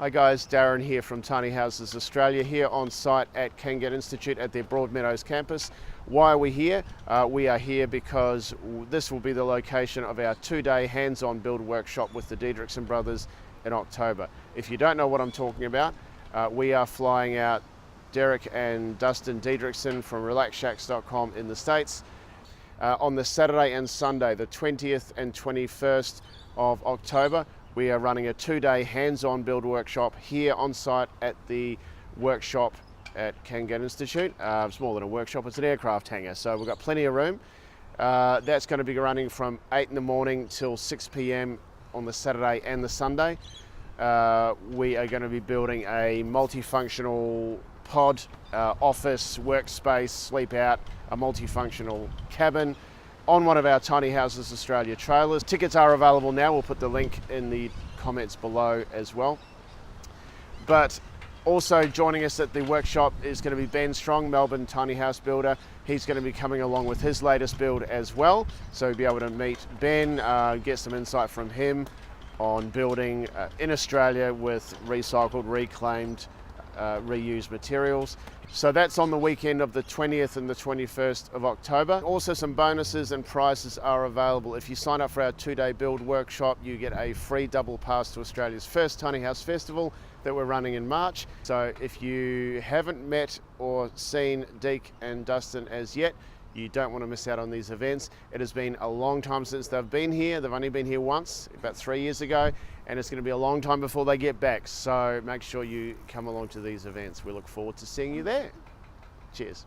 Hi guys, Darren here from Tiny Houses Australia, here on site at Kangan Institute at their Broadmeadows Campus. Why are we here? We are here because this will be the location of our 2-day hands-on build workshop with the Diedrichsen brothers in October. If you don't know what I'm talking about, we are flying out Derek and Dustin Diedrichsen from relaxshacks.com in the States on the Saturday and Sunday, the 20th and 21st of October. We are running a 2-day hands-on build workshop here on site at the workshop at Kangan Institute. It's more than a workshop, it's an aircraft hangar, so we've got plenty of room. That's going to be running from 8 in the morning till 6 p.m. on the Saturday and the Sunday. We are going to be building a multifunctional pod, office, workspace, sleep out, a multifunctional cabin on one of our Tiny Houses Australia trailers. Tickets are available now. We'll put the link in the comments below as well. But also joining us at the workshop is going to be Ben Strong, Melbourne tiny house builder. He's going to be coming along with his latest build as well. So you'll be able to meet Ben, get some insight from him on building in Australia with recycled, reclaimed, reused materials. So that's on the weekend of the 20th and the 21st of October. Also some bonuses and prizes are available. If you sign up for our 2-day build workshop, you get a free double pass to Australia's first Tiny House Festival that we're running in March. So if you haven't met or seen Deke and Dustin as yet, you don't want to miss out on these events. It has been a long time since they've been here. They've only been here once, about 3 years ago, and it's going to be a long time before they get back. So make sure you come along to these events. We look forward to seeing you there. Cheers.